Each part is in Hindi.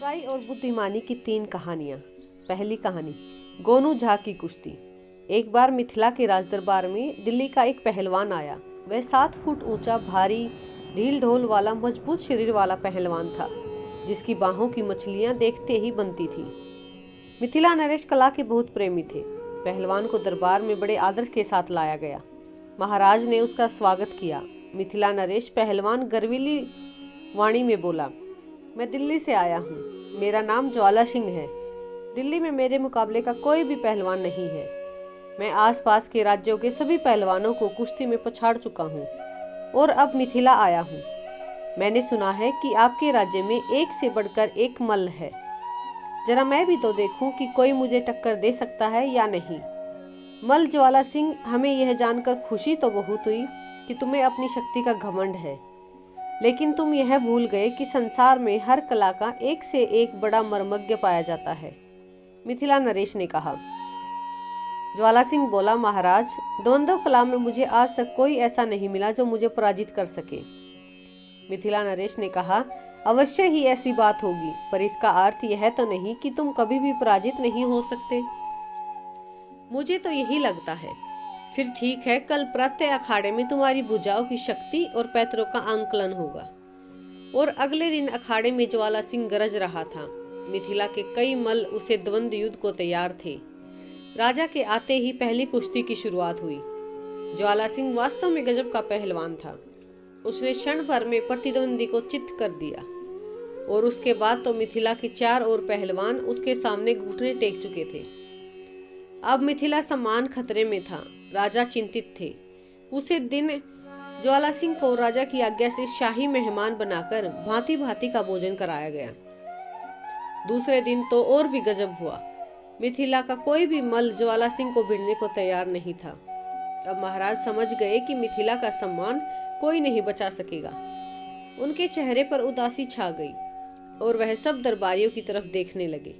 चतुराई और बुद्धिमानी की 3 कहानियाँ। पहली कहानी, गोनू झा की कुश्ती। एक बार मिथिला के राजदरबार में दिल्ली का एक पहलवान आया। वह 7 फुट ऊंचा, भारी, ढील ढोल वाला, मजबूत शरीर वाला पहलवान था, जिसकी बाहों की मछलियाँ देखते ही बनती थी। मिथिला नरेश कला के बहुत प्रेमी थे। पहलवान को दरबार में बड़े आदर के साथ लाया गया। महाराज ने उसका स्वागत किया। मिथिला नरेश पहलवान गर्वीली वाणी में बोला, मैं दिल्ली से आया हूँ। मेरा नाम ज्वाला सिंह है। दिल्ली में मेरे मुकाबले का कोई भी पहलवान नहीं है। मैं आसपास के राज्यों के सभी पहलवानों को कुश्ती में पछाड़ चुका हूँ और अब मिथिला आया हूँ। मैंने सुना है कि आपके राज्य में एक से बढ़कर एक मल्ल है। जरा मैं भी तो देखूं कि कोई मुझे टक्कर दे सकता है या नहीं। मल्ल ज्वाला सिंह, हमें यह जानकर खुशी तो बहुत हुई कि तुम्हें अपनी शक्ति का घमंड है, लेकिन तुम यह भूल गए कि संसार में हर कला का एक से एक बड़ा मर्मज्ञ पाया जाता है। मिथिला नरेश ने कहा। ज्वाला सिंह बोला, महाराज, द्वंद्व कला में मुझे आज तक कोई ऐसा नहीं मिला जो मुझे पराजित कर सके। मिथिला नरेश ने कहा, अवश्य ही ऐसी बात होगी, पर इसका अर्थ यह तो नहीं कि तुम कभी भी पराजित नहीं हो सकते। मुझे तो यही लगता है। फिर ठीक है, कल प्रातः अखाड़े में तुम्हारी भुजाओं की शक्ति और पैतरों का आंकलन होगा। और अगले दिन अखाड़े में ज्वाला सिंह गरज रहा था। मिथिला के कई मल्ल उसे द्वंद्व युद्ध को तैयार थे। राजा के आते ही पहली कुश्ती की शुरुआत हुई। ज्वाला सिंह वास्तव में गजब का पहलवान था। उसने क्षण भर में प्रतिद्वंदी को चित्त कर दिया और उसके बाद तो मिथिला के 4 और पहलवान उसके सामने घुटने टेक चुके थे। अब मिथिला सम्मान खतरे में था। राजा चिंतित थे। उसे दिन ज्वाला सिंह को राजा की आज्ञा से शाही मेहमान बनाकर भांति भांति का भोजन कराया गया। दूसरे दिन तो और भी गजब हुआ। मिथिला का कोई भी मल्ल ज्वाला सिंह को भिड़ने को तैयार नहीं था। अब महाराज समझ गए कि मिथिला का सम्मान कोई नहीं बचा सकेगा। उनके चेहरे पर उदासी छा गई और वह सब दरबारियों की तरफ देखने लगे।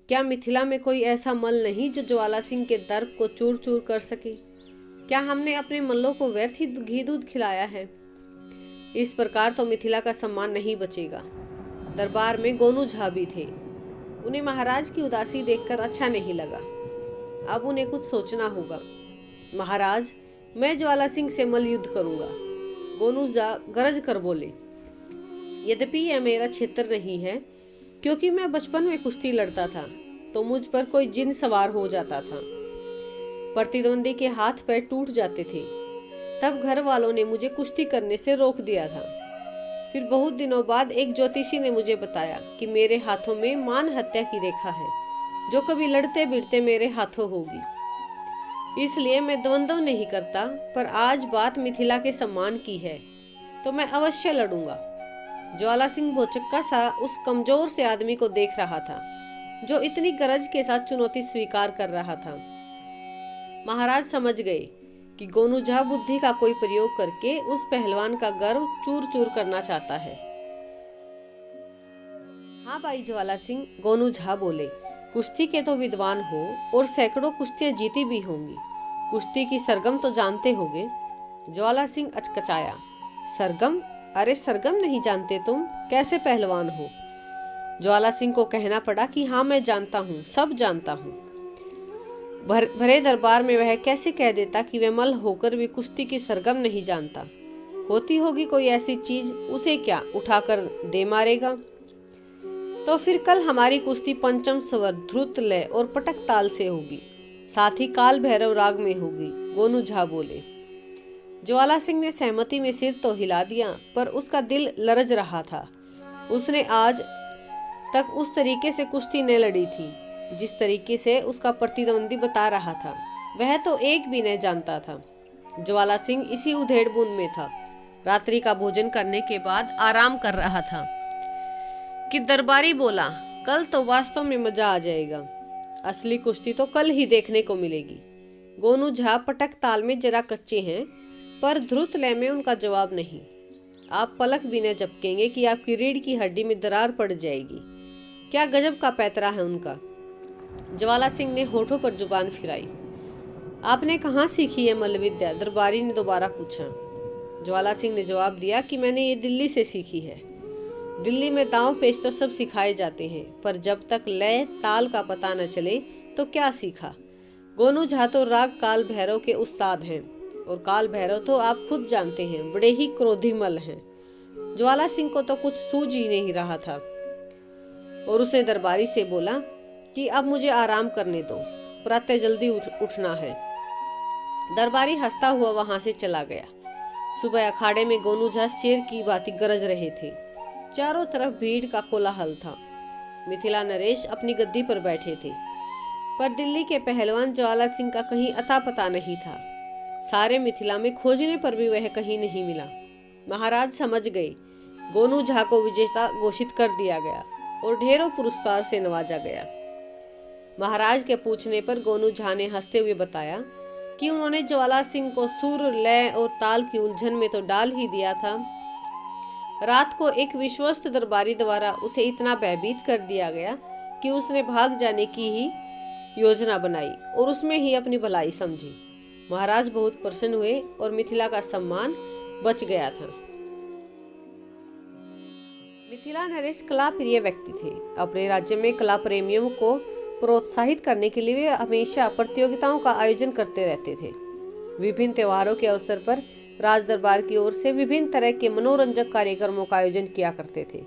क्या मिथिला में कोई ऐसा मल्ल नहीं जो ज्वाला सिंह के दर्प को चूर चूर कर सके? क्या हमने अपने मल्लों को व्यर्थ ही घी दूध खिलाया है? इस प्रकार तो मिथिला का सम्मान नहीं बचेगा। दरबार में गोनू झा भी थे। उन्हें महाराज की उदासी देखकर अच्छा नहीं लगा। अब उन्हें कुछ सोचना होगा। महाराज, मैं ज्वाला सिंह से मल्ल युद्ध करूंगा। गोनू झा गरज कर बोले, यद्यपि यह मेरा क्षेत्र नहीं है, क्योंकि मैं बचपन में कुश्ती लड़ता था तो मुझ पर कोई जिन सवार हो जाता था। प्रतिद्वंदी के हाथ पैर टूट जाते थे। तब घर वालों ने मुझे कुश्ती करने से रोक दिया था। फिर बहुत दिनों बाद एक ज्योतिषी ने मुझे बताया कि मेरे हाथों में मान हत्या की रेखा है, जो कभी लड़ते भिड़ते मेरे हाथों होगी। इसलिए मैं द्वंद्व नहीं करता, पर आज बात मिथिला के सम्मान की है तो मैं अवश्य लड़ूंगा। ज्वाला सिंह भौचक्का सा उस कमजोर से आदमी को देख रहा था, जो इतनी गरज के साथ चुनौती स्वीकार कर रहा था। महाराज समझ गए कि गोनू झा बुद्धि का कोई प्रयोग करके उस पहलवान का गर्व चूर चूर करना चाहता है। हाँ भाई ज्वाला सिंह, गोनू झा बोले, कुश्ती के तो विद्वान हो और सैकड़ों कुश्तियां जीती भी होंगी। कुश्ती की सरगम तो जानते होगे? ज्वाला सिंह अचकचाया। सरगम? अरे सरगम नहीं जानते तुम? कैसे पहलवान हो? ज्वाला सिंह को कहना पड़ा कि हाँ मैं जानता हूँ, सब जानता हूँ। भरे दरबार में वह कैसे कह देता कि वह मल्ल होकर भी कुश्ती की सरगम नहीं जानता? होती होगी कोई ऐसी चीज, उसे क्या उठाकर दे मारेगा? तो फिर कल हमारी कुश्ती पंचम स्वर, ध्रुत लय और पटक ताल से होगी, साथ ही काल भैरव राग में होगी। गोनू झा बोले। ज्वाला सिंह ने सहमति में सिर तो हिला दिया, पर उसका दिल लरज रहा था। उसने आज तक उस तरीके से कुश्ती न लड़ी थी जिस तरीके से उसका प्रतिद्वंदी बता रहा था। वह तो एक भी नहीं जानता था। ज्वाला सिंह इसी उधेड़ बुन में था। रात्रि का भोजन करने के बाद आराम कर रहा था कि दरबारी बोला, कल तो वास्तव में मजा आ जाएगा। असली कुश्ती तो कल ही देखने को मिलेगी। गोनू झा पटक ताल में जरा कच्चे हैं, पर ध्रुत लय में उनका जवाब नहीं। आप पलक भी न झपकेंगे कि आपकी रीढ़ की हड्डी में दरार पड़ जाएगी। क्या गजब का पैतरा है उनका। ज्वाला सिंह ने होठों पर जुबान फिराई। आपने कहाँ सीखी है मल्ल विद्या? दरबारी ने दोबारा पूछा। ज्वाला सिंह ने जवाब दिया कि मैंने ये दिल्ली से सीखी है। दिल्ली में दांव पेच तो सब सिखाए जाते हैं, पर जब तक लय ताल का पता न चले तो क्या सीखा। गोनू झा तो राग काल भैरव के उस्ताद हैं, और काल भैरव तो आप खुद जानते हैं बड़े ही क्रोधिमल हैं। ज्वाला सिंह को तो कुछ सूझ ही नहीं रहा था, और उसने दरबारी से बोला कि अब मुझे आराम करने दो, प्रातः जल्दी उठना है। दरबारी हंसता हुआ वहां से चला गया। सुबह अखाड़े में गोनू झा शेर की भांति गरज रहे थे। चारों तरफ भीड़ का कोलाहल था। मिथिला नरेश अपनी गद्दी पर बैठे थे, पर दिल्ली के पहलवान ज्वाला सिंह का कहीं अता पता नहीं था। सारे मिथिला में खोजने पर भी वह कहीं नहीं मिला। महाराज समझ गए, गोनू झा को विजेता घोषित कर दिया गया और ढेरों पुरस्कार से नवाजा गया। महाराज के पूछने पर गोनू झा ने हंसते हुए बताया कि उन्होंने ज्वाला सिंह को सुर, लय और ताल की उलझन में तो डाल ही दिया था। रात को एक विश्वस्त दरबारी द्वारा उसे इतना भयभीत कर दिया गया कि उसने भाग जाने की ही योजना बनाई और उसमें ही अपनी भलाई समझी। महाराज बहुत प्रसन्न हुए और मिथिला का सम्मान बच गया था। मिथिला नरेश कला प्रिय व्यक्ति थे। अपने राज्य में कला प्रेमियों को प्रोत्साहित करने के लिए वे हमेशा प्रतियोगिताओं का आयोजन करते रहते थे। विभिन्न त्योहारों के अवसर पर राज दरबार की ओर से विभिन्न तरह के मनोरंजक कार्यक्रमों का आयोजन किया करते थे,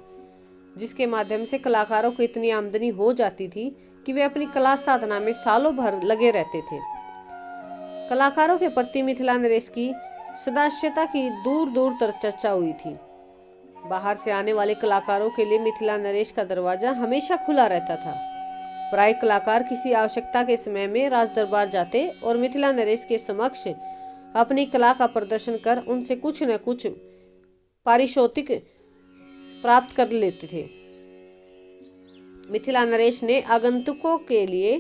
जिसके माध्यम से कलाकारों को इतनी आमदनी हो जाती थी कि वे अपनी कला साधना में सालों भर लगे रहते थे। कलाकारों के प्रति मिथिला नरेश की सदास्यता की दूर दूर तक चर्चा हुई थी। बाहर से आने वाले कलाकारों के लिए मिथिला नरेश का दरवाजा हमेशा खुला रहता था। प्राय कलाकार किसी आवश्यकता के समय में राज दरबार जाते और मिथिला नरेश के समक्ष अपनी कला का प्रदर्शन कर उनसे कुछ न कुछ पारितोषिक प्राप्त कर लेते थे। मिथिला नरेश ने आगंतुकों के लिए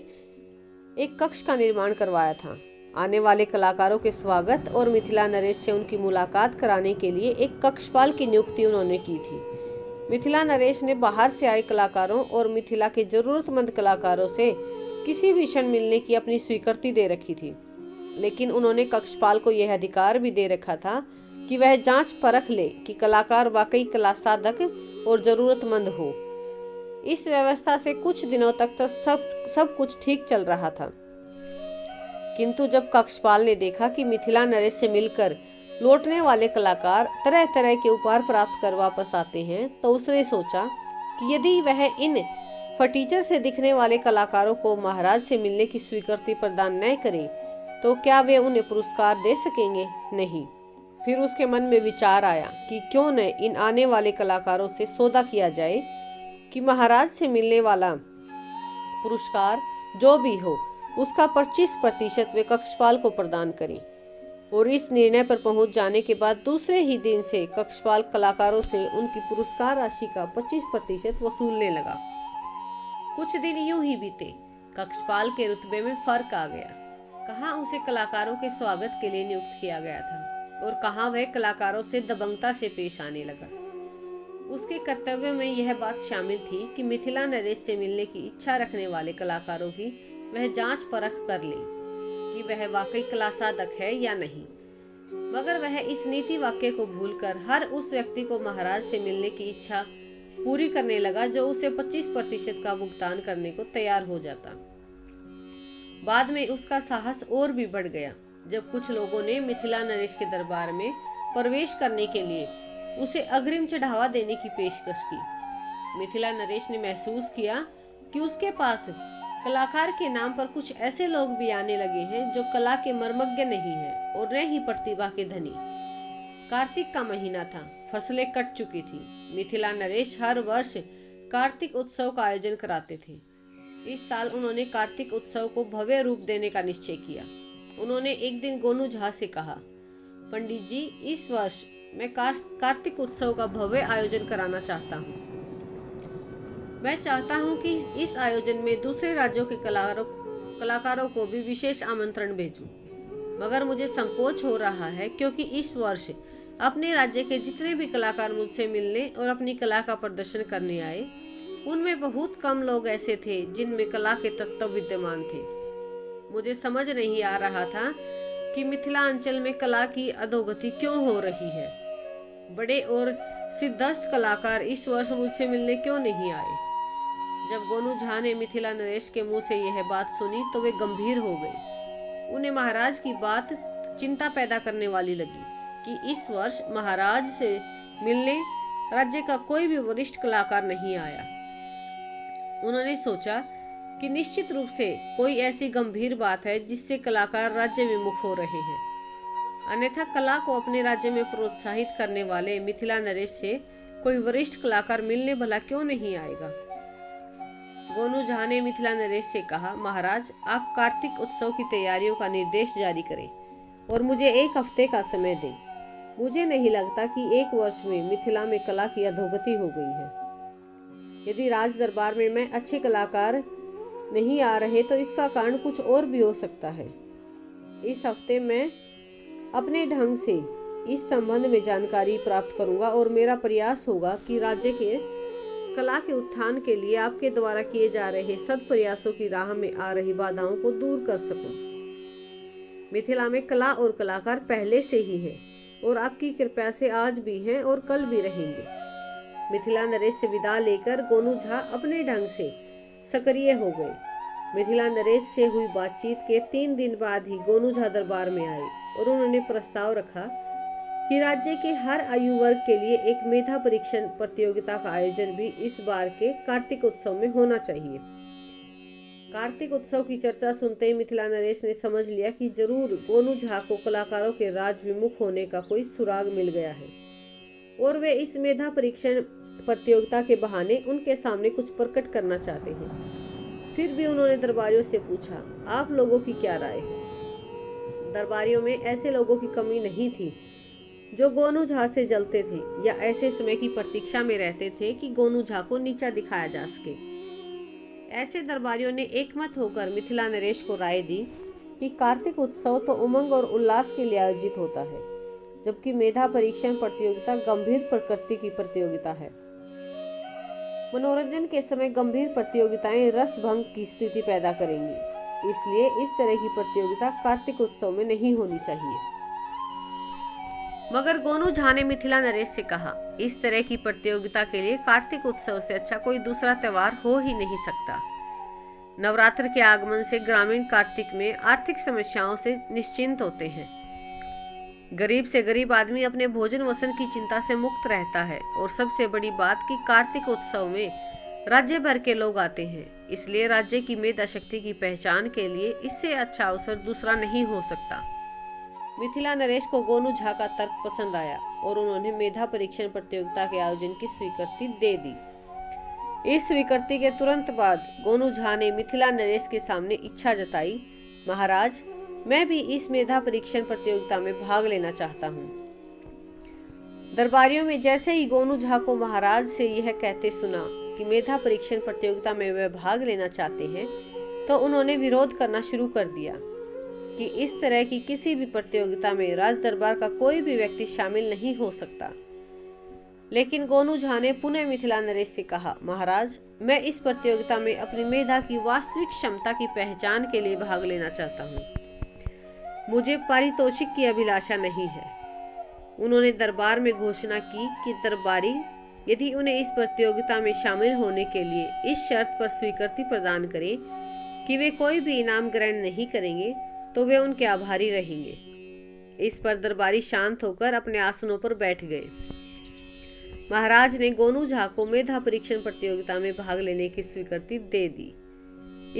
एक कक्ष का निर्माण करवाया था। आने वाले कलाकारों के स्वागत और मिथिला नरेश से उनकी मुलाकात कराने के लिए एक कक्षपाल की नियुक्ति उन्होंने की थी। मिथिला नरेश ने बाहर से आए कलाकारों और मिथिला के जरूरतमंद कलाकारों से किसी भी क्षण मिलने की अपनी स्वीकृति दे रखी थी, लेकिन उन्होंने कक्षपाल को यह अधिकार भी दे रखा था कि वह जांच परख ले कि कलाकार वाकई कला साधक और जरूरतमंद हो। इस व्यवस्था से कुछ दिनों तक तो सब कुछ ठीक चल रहा था, किंतु जब कक्षपाल ने देखा कि मिथिला नरेश से मिलकर लौटने वाले कलाकार तरह तरह के उपहार प्राप्त कर वापस आते हैं, तो उसने सोचा कि यदि वह इन फटीचर से दिखने वाले कलाकारों को महाराज से मिलने की स्वीकृति प्रदान न करे तो क्या वे उन्हें पुरस्कार दे सकेंगे? नहीं। फिर उसके मन में विचार आया कि क्यों न इन आने वाले कलाकारों से सौदा किया जाए कि महाराज से मिलने वाला पुरस्कार जो भी हो उसका 25% वे कक्षपाल को प्रदान करें। और इस निर्णय पर पहुंच जाने के बाद दूसरे ही दिन से कक्षपाल कलाकारों से उनकी पुरस्कार राशि का 25% वसूलने लगा। कुछ दिन यूं ही बीते। कक्षपाल के रुतबे में फर्क आ गया। कहाँ उसे कलाकारों के स्वागत के लिए नियुक्त किया गया था और कहाँ वह कलाकारों से दबंगता से पेश आने लगा। उसके कर्तव्यों में यह बात शामिल थी कि मिथिला नरेश से मिलने की इच्छा रखने वाले कलाकारों की वह जांच परख कर ले कि वह वाकई कला साधक है या नहीं। मगर वह इस नीति वाक्य को भूलकर हर उस व्यक्ति को महाराज से मिलने की इच्छा पूरी करने लगा जो उसे 25% का भुगतान करने को तैयार हो जाता। बाद में उसका साहस और भी बढ़ गया जब कुछ लोगों ने मिथिला नरेश के दरबार में प्रवेश करने के लिए उसे अग्रिम चढ़ावा देने की पेशकश की। मिथिला नरेश ने महसूस किया कि उसके पास कलाकार के नाम पर कुछ ऐसे लोग भी आने लगे हैं जो कला के मर्मज्ञ नहीं हैं और न ही प्रतिभा के धनी। कार्तिक का महीना था, फसलें कट चुकी थी। मिथिला नरेश हर वर्ष कार्तिक उत्सव का आयोजन कराते थे। इस साल उन्होंने कार्तिक उत्सव को भव्य रूप देने का निश्चय किया। उन्होंने एक दिन गोनू झा से कहा, पंडित जी, इस वर्ष मैं कार्तिक उत्सव का भव्य आयोजन कराना चाहता हूँ। मैं चाहता हूँ कि इस आयोजन में दूसरे राज्यों के कलाकारों को भी विशेष आमंत्रण भेजूं, मगर मुझे संकोच हो रहा है क्योंकि इस वर्ष अपने राज्य के जितने भी कलाकार मुझसे मिलने और अपनी कला का प्रदर्शन करने आए, उनमें बहुत कम लोग ऐसे थे जिनमें कला के तत्व विद्यमान थे। मुझे समझ नहीं आ रहा था कि मिथिला अंचल में कला की अधोगति क्यों हो रही है। बड़े और सिद्धस्त कलाकार इस वर्ष मुझसे मिलने क्यों नहीं आए? जब गोनू झा ने मिथिला नरेश के मुंह से यह बात सुनी तो वे गंभीर हो गए। उन्हें महाराज की बात चिंता पैदा करने वाली लगी कि इस वर्ष महाराज से मिलने राज्य का कोई भी वरिष्ठ कलाकार नहीं आया। उन्होंने सोचा कि निश्चित रूप से कोई ऐसी गंभीर बात है जिससे कलाकार राज्य विमुख हो रहे हैं, अन्यथा कला को अपने राज्य में प्रोत्साहित करने वाले मिथिला नरेश से कोई वरिष्ठ कलाकार मिलने भला क्यों नहीं आएगा। गोनू झा ने मिथिला नरेश से कहा, महाराज आप कार्तिक उत्सव की तैयारियों का निर्देश जारी करें और मुझे 1 हफ्ते का समय दें। मुझे नहीं लगता कि 1 वर्ष में मिथिला में कला की अधोगति हो गई है। यदि राज दरबार में अच्छे कलाकार नहीं आ रहे तो इसका कारण कुछ और भी हो सकता है। इस हफ्ते मैं अपने ढंग से इस संबंध में जानकारी प्राप्त करूंगा और मेरा प्रयास होगा कि राज्य के कला के उत्थान के लिए आपके द्वारा किए जा रहे सद प्रयासों की राह में आ रही बाधाओं को दूर कर सकूं। मिथिला में कला और कलाकार पहले से ही है और आपकी कृपा से आज भी हैं और कल भी रहेंगे। मिथिला नरेश से विदा लेकर गोनू झा अपने ढंग से सक्रिय हो गए। मिथिला नरेश से हुई बातचीत के 3 दिन बाद ही गोनू झा दरबार में आए और उन्होंने प्रस्ताव रखा कि राज्य के हर आयु वर्ग के लिए एक मेधा परीक्षण प्रतियोगिता का आयोजन भी इस बार के कार्तिक उत्सव में होना चाहिए। कार्तिक उत्सव की चर्चा सुनते ही मिथिला नरेश ने समझ लिया कि जरूर गोनू झा को कलाकारों के राज विमुख होने का कोई सुराग मिल गया है और वे इस मेधा परीक्षण प्रतियोगिता के बहाने उनके सामने कुछ प्रकट करना चाहते हैं। फिर भी उन्होंने दरबारियों से पूछा, आप लोगों की क्या राय है? दरबारियों में ऐसे लोगों की कमी नहीं थी जो गोनू झा से जलते थे या ऐसे समय की प्रतीक्षा में रहते थे कि गोनू झा को नीचा दिखाया जा सके। ऐसे दरबारियों ने एकमत होकर मिथिला नरेश को राय दी कि कार्तिक उत्सव तो उमंग और उल्लास के लिए आयोजित होता है, जबकि मेधा परीक्षण प्रतियोगिता गंभीर प्रकृति की प्रतियोगिता है। मनोरंजन के समय गंभीर प्रतियोगिताएं रस भंग की स्थिति पैदा करेंगी, इसलिए इस तरह की प्रतियोगिता कार्तिक उत्सव में नहीं होनी चाहिए। मगर गोनू झा ने मिथिला नरेश से कहा, इस तरह की प्रतियोगिता के लिए कार्तिक उत्सव से अच्छा कोई दूसरा त्योहार हो ही नहीं सकता। नवरात्र के आगमन से ग्रामीण कार्तिक में आर्थिक समस्याओं से निश्चिंत होते हैं। गरीब से गरीब आदमी अपने भोजन वसन की चिंता से मुक्त रहता है और सबसे बड़ी बात कि कार्तिक उत्सव में राज्य भर के लोग आते हैं, इसलिए राज्य की मेधा शक्ति की पहचान के लिए इससे अच्छा अवसर दूसरा नहीं हो सकता। मिथिला नरेश को गोनू झा का तर्क पसंद आया और उन्होंने मेधा परीक्षण प्रतियोगिता के आयोजन की स्वीकृति दे दी। इस स्वीकृति के तुरंत बाद गोनू झा ने मिथिला नरेश के सामने इच्छा जताई, महाराज मैं भी इस मेधा परीक्षण प्रतियोगिता में भाग लेना चाहता हूँ। दरबारियों में जैसे ही गोनू झा को महाराज से यह कहते सुना कि मेधा परीक्षण प्रतियोगिता में वे भाग लेना चाहते हैं, तो उन्होंने विरोध करना शुरू कर दिया कि इस तरह की किसी भी प्रतियोगिता में राज दरबार का कोई भी व्यक्ति शामिल नहीं हो सकता। लेकिन गोनू झा ने पुनः मिथिला नरेश से कहा, महाराज मैं इस प्रतियोगिता में अपनी मेधा की वास्तविक क्षमता की पहचान के लिए भाग लेना चाहता हूँ। मुझे पारितोषिक की अभिलाषा नहीं है। उन्होंने दरबार में घोषणा की कि दरबारी यदि उन्हें इस प्रतियोगिता में शामिल होने के लिए इस शर्त पर स्वीकृति प्रदान करें कि वे कोई भी इनाम ग्रहण नहीं करेंगे तो वे उनके आभारी रहेंगे। इस पर दरबारी शांत होकर अपने आसनों पर बैठ गए। महाराज ने गोनू झा को मेधा परीक्षण प्रतियोगिता में भाग लेने की स्वीकृति दे दी।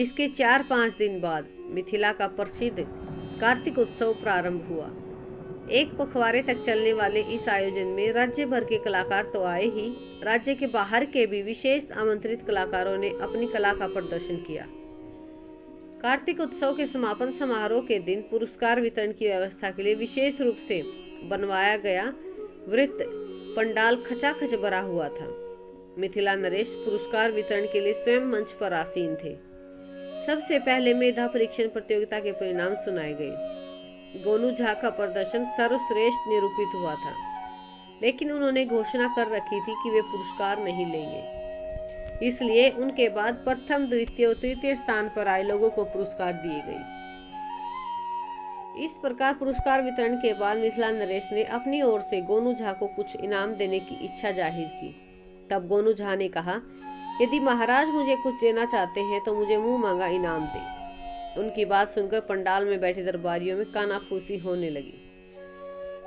इसके 4-5 दिन बाद मिथिला का प्रसिद्ध कार्तिक उत्सव प्रारंभ हुआ। 1 पखवाड़े तक चलने वाले इस आयोजन में राज्य भर के कलाकार तो आए ही, राज्य के बाहर के भी विशेष आमंत्रित कलाकारों ने अपनी कला का प्रदर्शन किया। कार्तिक उत्सव के समापन समारोह के दिन पुरस्कार वितरण की व्यवस्था के लिए विशेष रूप से बनवाया गया वृत्त पंडाल खचाखच भरा हुआ था। मिथिला नरेश पुरस्कार वितरण के लिए स्वयं मंच पर आसीन थे। सबसे पहले मेधा परीक्षण प्रतियोगिता के परिणाम सुनाए गए। गोनू झा का प्रदर्शन सर्वश्रेष्ठ निरूपित हुआ था, लेकिन उन्होंने घोषणा कर रखी थी कि वे पुरस्कार नहीं लेंगे, इसलिए उनके बाद प्रथम, द्वितीय और तृतीय स्थान पर आए लोगों को पुरस्कार दिए गए। इस प्रकार पुरस्कार वितरण के बाद मिथिला नरेश ने अपनी ओर से गोनू झा को कुछ इनाम देने की इच्छा जाहिर की। तब गोनू झा ने कहा, यदि महाराज मुझे कुछ देना चाहते हैं तो मुझे मुंह मांगा इनाम दें। उनकी बात सुनकर पंडाल में बैठे दरबारियों में कानाफूसी होने लगी।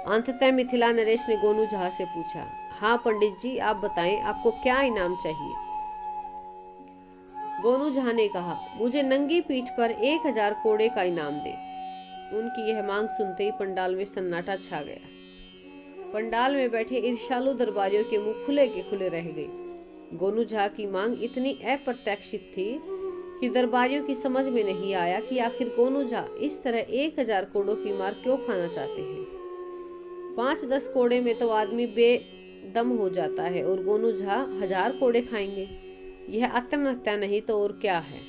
अंततः मिथिला नरेश ने गोनू झा से पूछा, हाँ पंडित जी, आप बताएं, आपको क्या इनाम चाहिए? गोनू झा ने कहा, मुझे नंगी पीठ पर 1000 कोड़े का इनाम दे। उनकी यह मांग सुनते ही पंडाल में सन्नाटा छा गया। पंडाल में बैठे ईर्ष्यालु दरबारियों के मुंह खुले के खुले रह गए। गोनू झा की मांग इतनी अप्रत्याशित थी कि दरबारियों की समझ में नहीं आया कि आखिर गोनू झा इस तरह 1000 कोड़ों की मार क्यों खाना चाहते हैं। 5-10 कोड़े में तो आदमी बेदम हो जाता है और गोनू झा 1000 कोड़े खाएंगे। यह आत्महत्या नहीं तो और क्या है।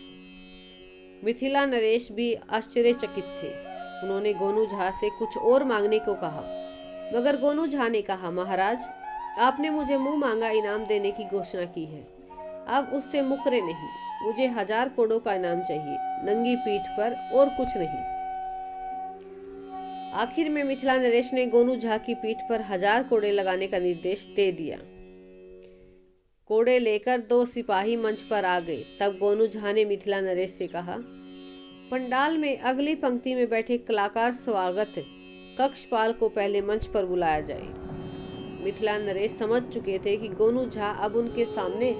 मिथिला नरेश भी आश्चर्यचकित थे। उन्होंने गोनू झा से कुछ और मांगने को कहा, मगर गोनू झा ने कहा, महाराज, आपने मुझे मुंह मांगा इनाम देने की घोषणा की है, अब उससे मुकरे नहीं। मुझे 1000 कोड़ों का इनाम चाहिए, नंगी पीठ पर, और कुछ नहीं। आखिर में मिथिला नरेश ने गोनू झा की पीठ पर 1000 कोड़े लगाने का निर्देश दे दिया। कोड़े लेकर 2 सिपाही मंच पर आ गए। तब गोनू झा ने मिथिला नरेश से कहा, पंडाल में अगली पंक्ति में बैठे कलाकार स्वागत कक्षपाल को पहले मंच पर बुलाया जाए। मिथिला नरेश समझ चुके थे कि गोनू झा अब उनके सामने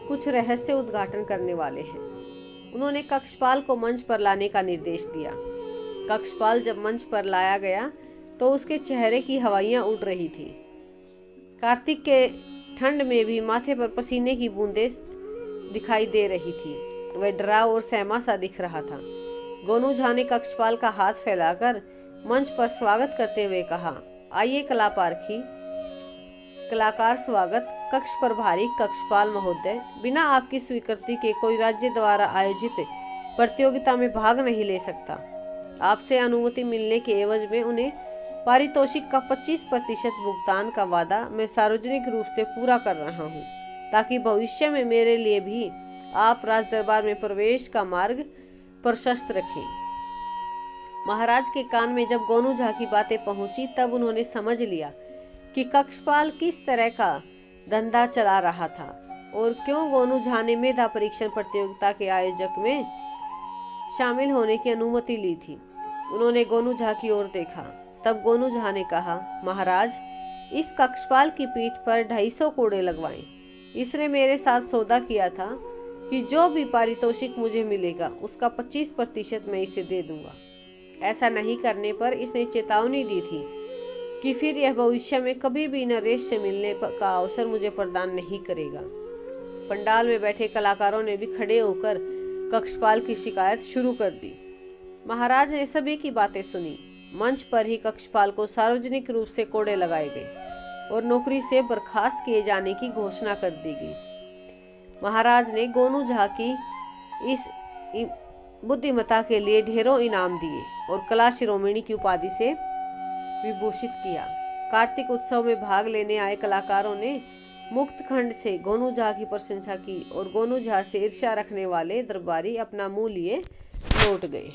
कुछ रहस्य उद्घाटन करने वाले हैं। उन्होंने कक्षपाल को मंच पर लाने का निर्देश दिया। कक्षपाल जब मंच पर लाया गया तो उसके चेहरे की हवाइयां उड़ रही थी। कार्तिक के ठंड में भी माथे पर पसीने की बूंदें दिखाई दे रही थी। वह डरा और सहमा सा दिख रहा था। गोनू झा ने कक्षपाल का हाथ फैलाकर मंच पर स्वागत करते हुए कहा, आइए कलापारखी। कलाकार स्वागत कक्ष प्रभारी कक्षपाल महोदय, बिना आपकी स्वीकृति के कोई राज्य द्वारा आयोजित प्रतियोगिता में भाग नहीं ले सकता। आपसे अनुमति मिलने के एवज में उन्हें पारितोषिक का 25% भुगतान का वादा मैं सार्वजनिक रूप से पूरा कर रहा हूँ, ताकि भविष्य में मेरे लिए भी आप राजदरबार में प्रवेश का मार्ग प्रशस्त रखें। महाराज के कान में जब गोनू झा की बातें पहुंची तब उन्होंने समझ लिया कि कक्षपाल किस तरह का धंधा चला रहा था और क्यों गोनू झा ने मेधा परीक्षण प्रतियोगिता के आयोजक में शामिल होने की अनुमति ली थी। उन्होंने गोनू झा की ओर देखा। तब गोनू झा ने कहा, महाराज, इस कक्षपाल की पीठ पर 250 कोड़े लगवाएं। इसने मेरे साथ सौदा किया था कि जो भी पारितोषिक मुझे मिलेगा उसका 25% मैं इसे दे दूंगा। ऐसा नहीं करने पर इसने चेतावनी दी थी कि फिर यह भविष्य में कभी भी नरेश से मिलने का अवसर मुझे प्रदान नहीं करेगा। पंडाल में बैठे कलाकारों ने भी खड़े होकर कक्षपाल की शिकायत शुरू कर दी। महाराज ने सभी की बातें सुनी। मंच पर ही कक्षपाल को सार्वजनिक रूप से कोड़े लगाए गए और नौकरी से बर्खास्त किए जाने की घोषणा कर दी गई। महाराज ने गोनू झा की इस बुद्धिमत्ता के लिए ढेरों इनाम दिए और कला शिरोमणि की उपाधि से विभूषित किया। कार्तिक उत्सव में भाग लेने आए कलाकारों ने मुक्त खंड से गोनू झा की प्रशंसा की और गोनू झा से ईर्ष्या रखने वाले दरबारी अपना मुंह लिए लौट गए।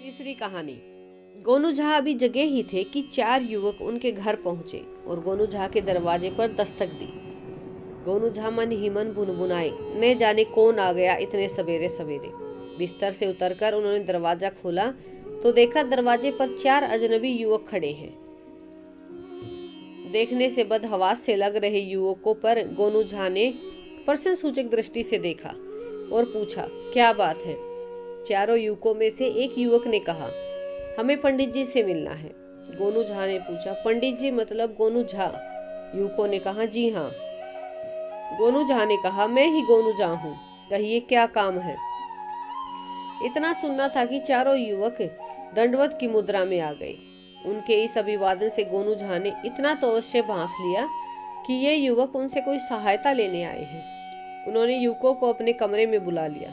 तीसरी कहानी। गोनू झा अभी जगे ही थे कि 4 युवक उनके घर पहुंचे और गोनू झा के दरवाजे पर दस्तक दी। गोनू झा मन ही मन भुनभुनाए, न जाने कौन आ गया इतने सवेरे सवेरे। बिस्तर से उतरकर उन्होंने दरवाजा खोला तो देखा दरवाजे पर 4 अजनबी युवक खड़े हैं। देखने से बदहवास से लग रहे युवकों पर गोनू झा ने प्रश्नसूचक दृष्टि से देखा और पूछा, क्या बात है? चारों युवकों में से एक युवक ने कहा, हमें पंडित जी से मिलना है। गोनू झा ने पूछा, पंडित जी मतलब गोनू झा? युवकों ने कहा, जी हाँ। गोनू झा ने कहा, मैं ही गोनू झा हूँ, कहिए क्या काम है? इतना सुनना था कि चारों युवक दंडवत की मुद्रा में आ गए। उनके इस अभिवादन से गोनू झा ने इतना तो अवश्य भांफ लिया कि ये युवक उनसे कोई सहायता लेने आए हैं। उन्होंने युवकों को अपने कमरे में बुला लिया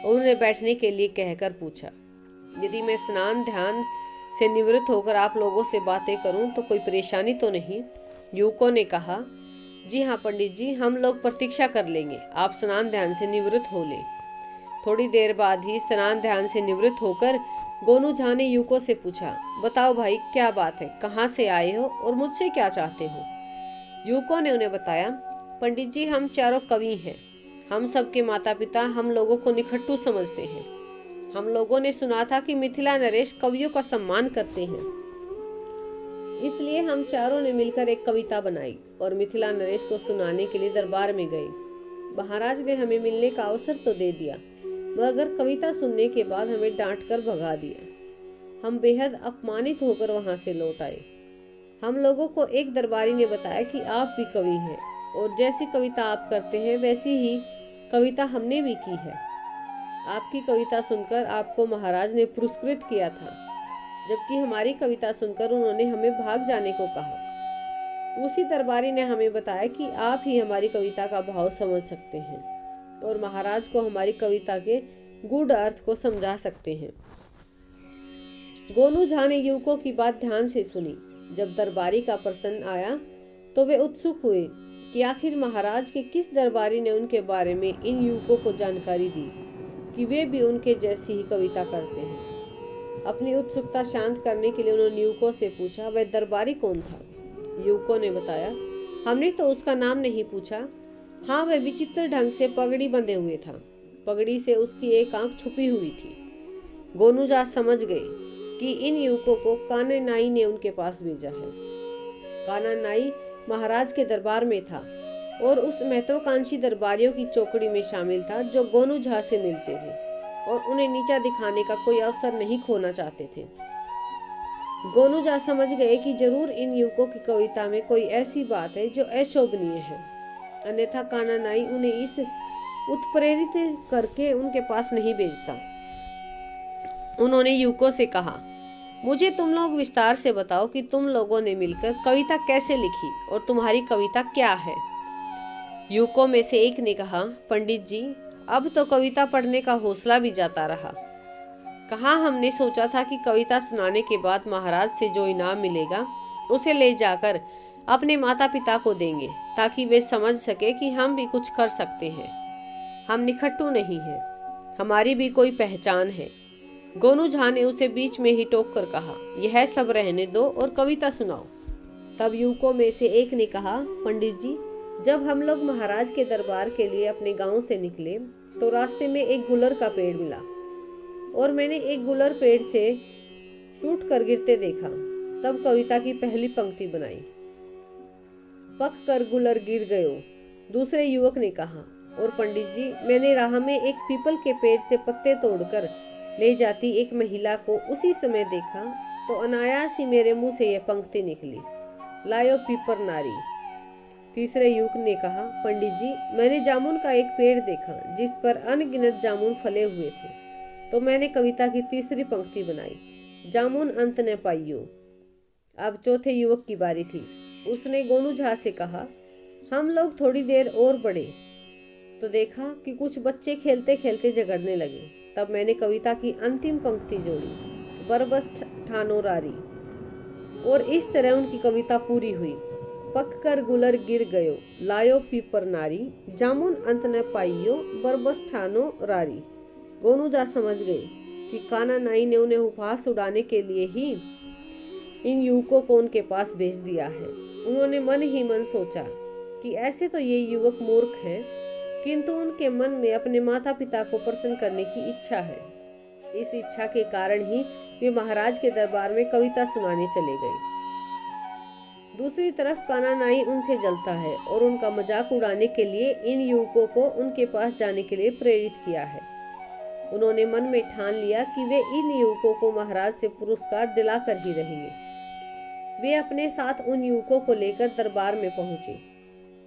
और उन्हें बैठने के लिए कहकर पूछा, यदि मैं स्नान ध्यान से निवृत्त होकर आप लोगों से बातें करूं तो कोई परेशानी तो नहीं? युवकों ने कहा, जी हाँ पंडित जी, हम लोग प्रतीक्षा कर लेंगे, आप स्नान ध्यान से निवृत्त हो लें। थोड़ी देर बाद ही स्नान ध्यान से निवृत्त होकर गोनू झा ने युवकों से पूछा, बताओ भाई क्या बात है, कहाँ से आए हो और मुझसे क्या चाहते हो? युवकों ने उन्हें बताया, पंडित जी हम चारों कवि हैं। हम सबके माता पिता हम लोगों को निखट्टू समझते हैं। हम लोगों ने सुना था कि मिथिला नरेश कवियों का सम्मान करते हैं, इसलिए हम चारों ने मिलकर एक कविता बनाई और मिथिला नरेश को सुनाने के लिए दरबार में गए। महाराज ने हमें मिलने का अवसर तो दे दिया, मगर कविता सुनने के बाद हमें डांट कर भगा दिया। हम बेहद अपमानित होकर वहां से लौट आए। हम लोगों को एक दरबारी ने बताया कि आप भी कवि हैं और जैसी कविता आप करते हैं वैसी ही कविता हमने भी की है। आपकी कविता सुनकर आपको महाराज ने पुरस्कृत किया था, जबकि हमारी कविता सुनकर उन्होंने हमें भाग जाने को कहा। उसी दरबारी ने हमें बताया कि आप ही हमारी कविता का भाव समझ सकते हैं और महाराज को हमारी कविता के गूढ़ अर्थ को समझा सकते हैं। गोनू झा ने युवकों की बात ध्यान से सुनी। जब दरबारी का प्रश्न आया तो वे उत्सुक हुए कि आखिर महाराज के किस दरबारी ने उनके बारे में इन युवकों को जानकारी दी कि वे भी उनके जैसी ही कविता करते हैं। अपनी उत्सुकता शांत करने के लिए उन्होंने युवकों से पूछा, वह दरबारी कौन था? युवकों ने बताया, हमने तो उसका नाम नहीं पूछा। हाँ, वह विचित्र ढंग से पगड़ी बंधे हुए था। पगड़ी से उसकी एक आंख छुपी हुई थी। गोनू झा समझ गए कि इन युवकों को काना नाई ने उनके पास भेजा है। काना नाई महाराज के दरबार में था और उस महत्वाकांक्षी दरबारियों की चौकड़ी में शामिल था जो गोनू झा से मिलते थे और उन्हें नीचा दिखाने का कोई अवसर नहीं खोना चाहते थे। गोनू झा समझ गए कि जरूर इन युवकों की कविता में कोई ऐसी बात है जो अशोभनीय है, अन्यथा काना नाई उन्हें इस उत्प्रेरित करके उनके पास नहीं भेजता। उन्होंने युवकों से कहा, मुझे तुम लोग विस्तार से बताओ कि तुम लोगों ने मिलकर कविता कैसे लिखी और तुम्हारी कविता क्या है? युवकों में से एक ने कहा, पंडित जी अब तो कविता पढ़ने का हौसला भी जाता रहा। कहाँ हमने सोचा था कि कविता सुनाने के बाद महाराज से जो इनाम मिलेगा उसे ले जाकर अपने माता पिता को देंगे ताकि वे समझ सके कि हम भी कुछ कर सकते हैं। हम निखट्टू नहीं हैं, हमारी भी कोई पहचान है। गोनू झा ने उसे बीच में ही टोक कर कहा, यह सब रहने दो और कविता सुनाओ। तब युवकों में से एक ने कहा, पंडित जी जब हम लोग महाराज के दरबार के लिए अपने गांव से निकले तो रास्ते में एक गुलर का पेड़ मिला और मैंने एक गुलर पेड़ से टूट कर गिरते देखा। तब कविता की पहली पंक्ति बनाई, पक कर गुलर गिर गयो। दूसरे युवक ने कहा, और पंडित जी मैंने राह में एक पीपल के पेड़ से पत्ते तोड़कर ले जाती एक महिला को उसी समय देखा तो अनायास ही मेरे मुंह से यह पंक्ति निकली, लायो पीपर नारी। तीसरे युवक ने कहा, पंडित जी मैंने जामुन का एक पेड़ देखा जिस पर अनगिनत जामुन फले हुए थे, तो मैंने कविता की तीसरी पंक्ति बनाई, जामुन अंत न पाइयो। अब चौथे युवक की बारी थी। उसने गोनू झा से कहा, हम लोग थोड़ी देर और बढ़े तो देखा कि कुछ बच्चे खेलते खेलते झगड़ने लगे। तब मैंने कविता की अंतिम पंक्ति जोड़ी, बरबस ठानो रारी, और इस तरह उनकी कविता पूरी हुई। पक कर गुलर गिर गयो, लायो पीपर नारी, जामुन अंत न पाइयो, बरबस ठानो रारी। गोनू झा समझ गए कि काना नाई ने उन्हें उपहास उड़ाने के लिए ही इन युवकों को उनके पास भेज दिया है। उन्होंने मन ही मन सोचा कि ऐसे तो ये युवक मूर्ख हैं, किंतु उनके मन में अपने माता पिता को प्रसन्न करने की इच्छा है। इस इच्छा के कारण ही वे महाराज के दरबार में कविता सुनाने चले गए। दूसरी तरफ काना नाई उनसे जलता है और उनका मजाक उड़ाने के लिए इन युवकों को उनके पास जाने के लिए प्रेरित किया है। उन्होंने मन में ठान लिया कि वे इन युवकों को महाराज से पुरस्कार दिलाकर ही रहेंगे। वे अपने साथ उन युवकों को लेकर दरबार में पहुंचे।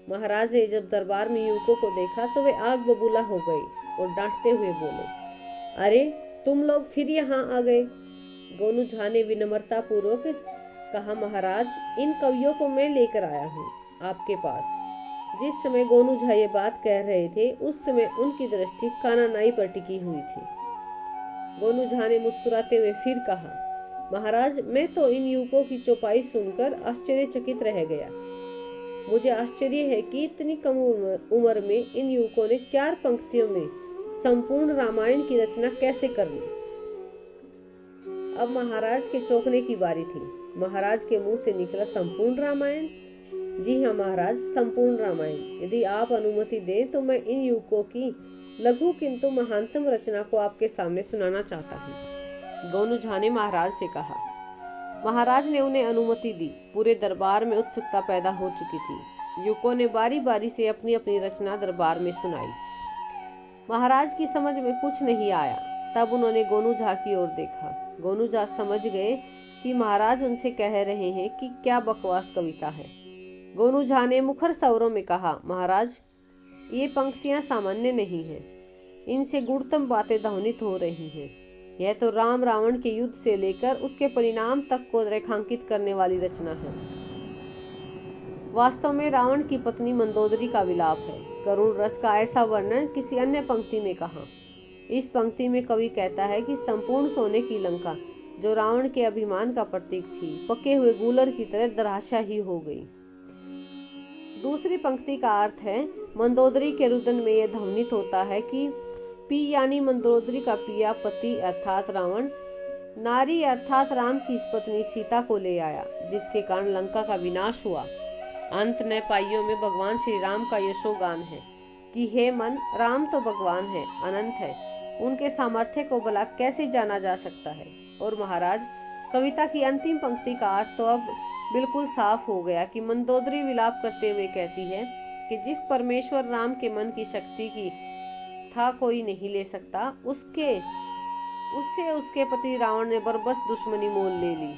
महाराज ने जब दरबार में युवकों को देखा तो वे आग बबूला हो गए और डांटते हुए बोले, अरे तुम लोग फिर यहाँ आ गए। गोनू झा ने विनम्रता पूर्वक कहा, महाराज इन कवियों को मैं लेकर आया हूँ आपके पास। जिस समय गोनू झा ये बात कह रहे थे उस समय उनकी दृष्टि काना नाई पर टिकी हुई थी। गोनू झा ने मुस्कुराते हुए फिर कहा, महाराज मैं तो इन युवकों की चौपाई सुनकर आश्चर्यचकित रह गया। मुझे आश्चर्य है कि इतनी कम उम्र में इन युवकों ने 4 पंक्तियों में संपूर्ण रामायण की रचना कैसे कर ली। अब महाराज के चौंकने की बारी थी। महाराज के मुंह से निकला, संपूर्ण रामायण? जी हाँ महाराज, संपूर्ण रामायण। यदि आप अनुमति दें तो मैं इन युवकों की लघु किंतु महानतम रचना को आपके सामने सुनाना चाहता हूँ। गोनू झा ने महाराज से कहा। महाराज ने उन्हें अनुमति दी। पूरे दरबार में उत्सुकता पैदा हो चुकी थी। युवकों ने बारी बारी से अपनी अपनी रचना दरबार में सुनाई। महाराज की समझ में कुछ नहीं आया। तब उन्होंने गोनू झा की ओर देखा। गोनू झा समझ गए कि महाराज उनसे कह रहे हैं कि क्या बकवास कविता है। गोनू झा ने मुखर स्वरों में कहा, महाराज ये पंक्तियां सामान्य नहीं हैं। इनसे गुणतम बातें ध्वनित हो रही हैं। यह तो राम रावण के युद्ध से लेकर उसके परिणाम तक को रेखांकित करने वाली रचना है। वास्तव में रावण की पत्नी मंदोदरी का विलाप है। करुण रस का ऐसा वर्णन किसी अन्य पंक्ति में कहा। इस पंक्ति में कवि कहता है कि संपूर्ण सोने की लंका, जो रावण के अभिमान का प्रतीक थी, पके हुए गूलर की तरह धराशायी हो गई। दूसरी पंक्ति का अर्थ है, मंदोदरी के रुदन में यह ध्वनित होता है कि पी यानी मंदोदरी का पिया पति अर्थात रावण, नारी अर्थात राम की पत्नी सीता को ले आया, जिसके कारण लंका का विनाश हुआ। अंत न पाइयों में भगवान श्री राम का यशोगान है कि हे मन, राम तो भगवान है, अनंत है, उनके सामर्थ्य को भला कैसे जाना जा सकता है। और महाराज, कविता की अंतिम पंक्ति का अर्थ तो अब बिल्कुल साफ हो गया कि मंदोदरी विलाप करते हुए कहती है कि जिस परमेश्वर राम के मन की शक्ति की था कोई नहीं ले सकता, उससे उसके पति रावण ने बरबस दुश्मनी मोल ले ली,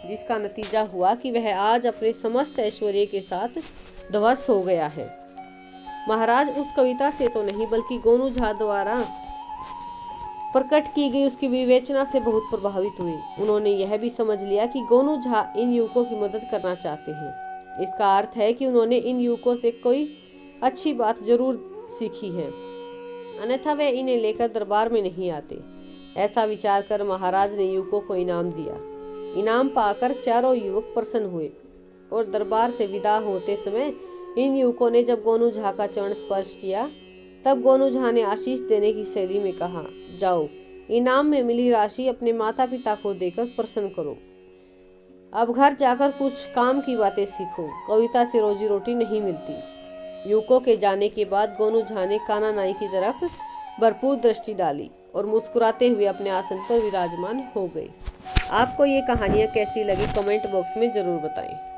जिसका नतीजा हुआ कि वह आज अपने समस्त ऐश्वर्य के साथ ध्वस्त हो गया है। महाराज उस कविता से तो नहीं, बल्कि गोनू झा द्वारा प्रकट की गई उसकी विवेचना से बहुत प्रभावित हुए। उन्होंने यह भी समझ लिया कि गोनू झा इन युवकों की मदद करना चाहते हैं। इसका अर्थ है कि उन्होंने इन युवकों से कोई अच्छी बात जरूर सीखी है, अन्यथा वे इन्हें लेकर दरबार में नहीं आते। ऐसा विचार कर महाराज ने युवकों को इनाम दिया। इनाम पाकर चारों युवक प्रसन्न हुए और दरबार से विदा होते समय इन युवकों ने जब गोनू झा का चरण स्पर्श किया, तब गोनू झा ने आशीष देने की शैली में कहा, जाओ, इनाम में मिली राशि अपने माता पिता को देकर प्रसन्न करो। अब घर जाकर कुछ काम की बातें सीखो। कविता से रोजी रोटी नहीं मिलती। युवकों के जाने के बाद गोनू झा ने कान्हा नाई की तरफ भरपूर दृष्टि डाली और मुस्कुराते हुए अपने आसन पर विराजमान हो गए। आपको ये कहानियाँ कैसी लगी कमेंट बॉक्स में जरूर बताएं।